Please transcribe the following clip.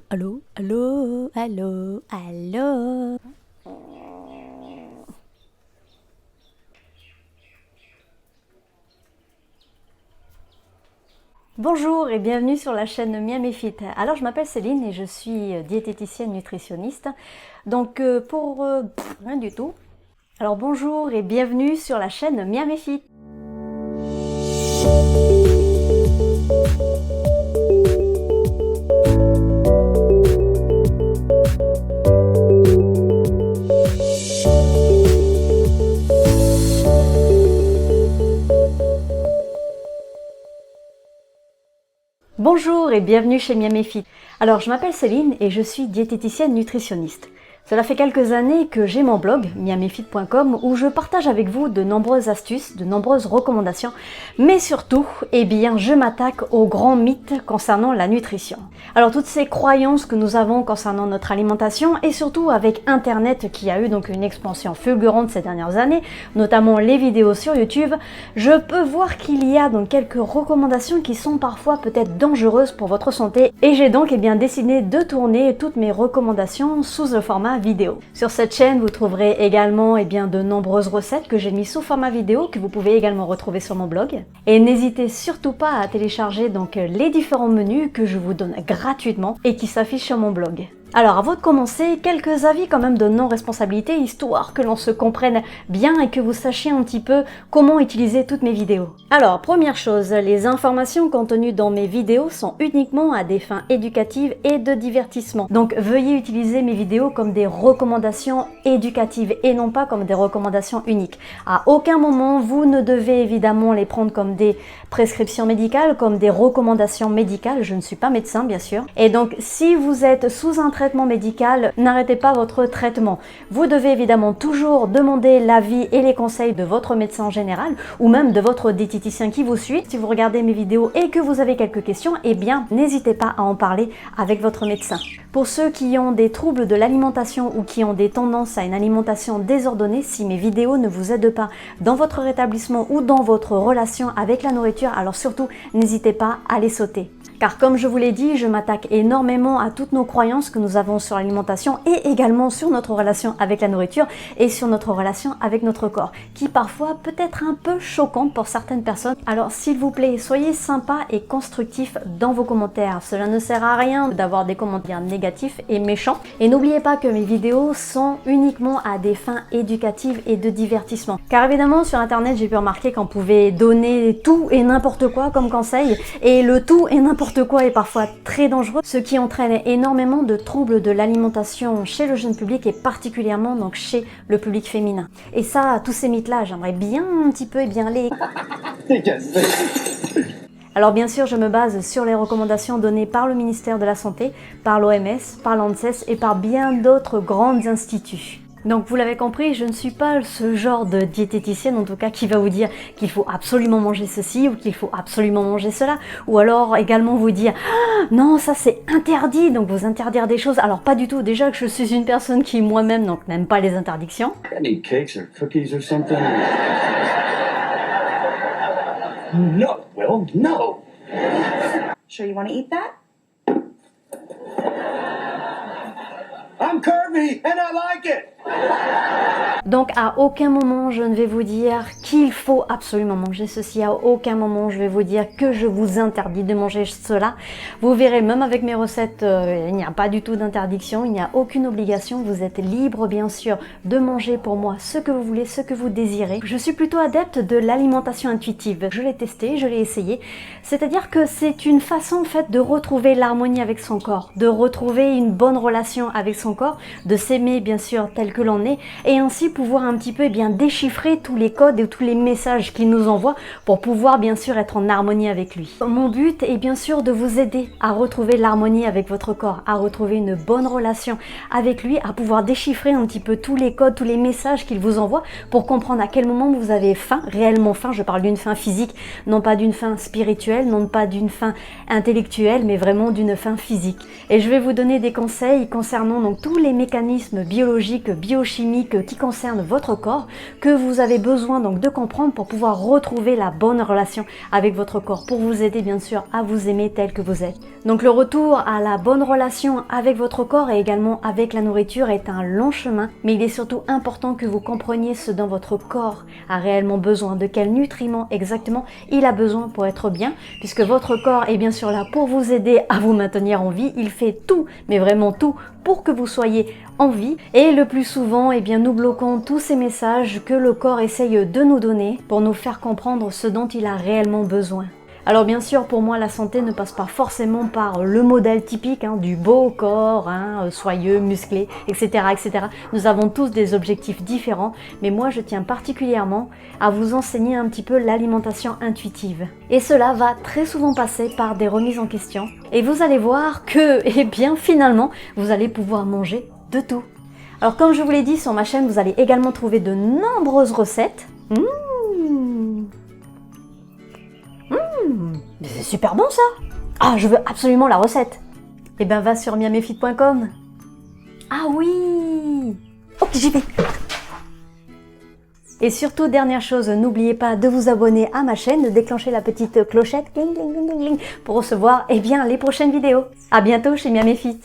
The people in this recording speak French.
Allô, allô, allô, allô. Bonjour et bienvenue sur la chaîne Miam et Fit. Alors je m'appelle Céline et je suis diététicienne nutritionniste. Donc rien du tout. Alors bonjour et bienvenue sur la chaîne Miam et Fit. Bonjour et bienvenue chez Miam et Fit. Alors je m'appelle Céline et je suis diététicienne nutritionniste. Cela fait quelques années que j'ai mon blog miamefit.com où je partage avec vous de nombreuses astuces, de nombreuses recommandations, mais surtout, je m'attaque aux grands mythes concernant la nutrition. Alors toutes ces croyances que nous avons concernant notre alimentation et surtout avec Internet qui a eu donc une expansion fulgurante ces dernières années, notamment les vidéos sur YouTube, je peux voir qu'il y a donc quelques recommandations qui sont parfois peut-être dangereuses pour votre santé et j'ai donc décidé de tourner toutes mes recommandations sous le format vidéo. Sur cette chaîne, vous trouverez également de nombreuses recettes que j'ai mis sous format vidéo que vous pouvez également retrouver sur mon blog. Et n'hésitez surtout pas à télécharger donc les différents menus que je vous donne gratuitement et qui s'affichent sur mon blog. Alors avant de commencer, quelques avis quand même de non-responsabilité, histoire que l'on se comprenne bien et que vous sachiez un petit peu comment utiliser toutes mes vidéos. Alors première chose, les informations contenues dans mes vidéos sont uniquement à des fins éducatives et de divertissement. Donc veuillez utiliser mes vidéos comme des recommandations éducatives et non pas comme des recommandations uniques. À aucun moment vous ne devez évidemment les prendre comme des prescriptions médicales, comme des recommandations médicales. Je ne suis pas médecin bien sûr. Et donc si vous êtes sous un traitement médical, n'arrêtez pas votre traitement. Vous devez évidemment toujours demander l'avis et les conseils de votre médecin général ou même de votre diététicien qui vous suit. Si vous regardez mes vidéos et que vous avez quelques questions, n'hésitez pas à en parler avec votre médecin. Pour ceux qui ont des troubles de l'alimentation ou qui ont des tendances à une alimentation désordonnée, si mes vidéos ne vous aident pas dans votre rétablissement ou dans votre relation avec la nourriture, alors surtout n'hésitez pas à les sauter. Car comme je vous l'ai dit, je m'attaque énormément à toutes nos croyances que nous avons sur l'alimentation et également sur notre relation avec la nourriture et sur notre relation avec notre corps, qui parfois peut être un peu choquante pour certaines personnes. Alors s'il vous plaît, soyez sympa et constructif dans vos commentaires. Cela ne sert à rien d'avoir des commentaires négatifs et méchants. Et n'oubliez pas que mes vidéos sont uniquement à des fins éducatives et de divertissement. Car évidemment sur internet j'ai pu remarquer qu'on pouvait donner tout et n'importe quoi comme conseil, et le tout et n'importe quoi est parfois très dangereux, ce qui entraîne énormément de troubles de l'alimentation chez le jeune public et particulièrement donc chez le public féminin. Et ça, tous ces mythes-là, j'aimerais bien un petit peu les... Alors bien sûr, je me base sur les recommandations données par le ministère de la Santé, par l'OMS, par l'ANSES et par bien d'autres grands instituts. Donc vous l'avez compris, je ne suis pas ce genre de diététicienne en tout cas qui va vous dire qu'il faut absolument manger ceci ou qu'il faut absolument manger cela, ou alors également vous dire ah, non ça c'est interdit, donc vous interdire des choses. Alors pas du tout, déjà que je suis une personne qui moi-même donc n'aime pas les interdictions. Any cakes or cookies or something? No, Will, no. Sure you want to eat that? I'm curvy and I like it. Donc à aucun moment je ne vais vous dire qu'il faut absolument manger ceci, à aucun moment je vais vous dire que je vous interdis de manger cela. Vous verrez, même avec mes recettes, il n'y a pas du tout d'interdiction, il n'y a aucune obligation, vous êtes libre bien sûr de manger pour moi ce que vous voulez, ce que vous désirez. Je suis plutôt adepte de l'alimentation intuitive, je l'ai testé, je l'ai essayé, c'est-à-dire que c'est une façon en fait de retrouver l'harmonie avec son corps, de retrouver une bonne relation avec son corps, de s'aimer bien sûr tel que l'on est et ainsi pouvoir un petit peu déchiffrer tous les codes et tous les messages qu'il nous envoie pour pouvoir bien sûr être en harmonie avec lui. Mon but est bien sûr de vous aider à retrouver l'harmonie avec votre corps, à retrouver une bonne relation avec lui, à pouvoir déchiffrer un petit peu tous les codes, tous les messages qu'il vous envoie pour comprendre à quel moment vous avez faim, réellement faim. Je parle d'une faim physique, non pas d'une faim spirituelle, non pas d'une faim intellectuelle, mais vraiment d'une faim physique. Et je vais vous donner des conseils concernant donc tous les mécanismes mécanismes biologiques, biochimiques qui concernent votre corps que vous avez besoin donc de comprendre pour pouvoir retrouver la bonne relation avec votre corps, pour vous aider bien sûr à vous aimer tel que vous êtes. Donc le retour à la bonne relation avec votre corps et également avec la nourriture est un long chemin, mais il est surtout important que vous compreniez ce dont votre corps a réellement besoin, de quels nutriments exactement il a besoin pour être bien, puisque votre corps est bien sûr là pour vous aider à vous maintenir en vie. Il fait tout, mais vraiment tout, pour que vous soyez en vie. Et le plus souvent, eh bien, nous bloquons tous ces messages que le corps essaye de nous donner pour nous faire comprendre ce dont il a réellement besoin. Alors bien sûr, pour moi, la santé ne passe pas forcément par le modèle typique du beau corps, soyeux, musclé, etc., etc. Nous avons tous des objectifs différents, mais moi je tiens particulièrement à vous enseigner un petit peu l'alimentation intuitive. Et cela va très souvent passer par des remises en question. Et vous allez voir que, eh bien, finalement, vous allez pouvoir manger de tout. Alors comme je vous l'ai dit, sur ma chaîne, vous allez également trouver de nombreuses recettes. C'est super bon ça! Ah, je veux absolument la recette! Eh ben va sur miamifit.com. Ah oui! Ok, j'y vais! Et surtout, dernière chose, n'oubliez pas de vous abonner à ma chaîne, de déclencher la petite clochette cling, cling, cling, cling, cling, pour recevoir les prochaines vidéos. À bientôt chez Miamifit!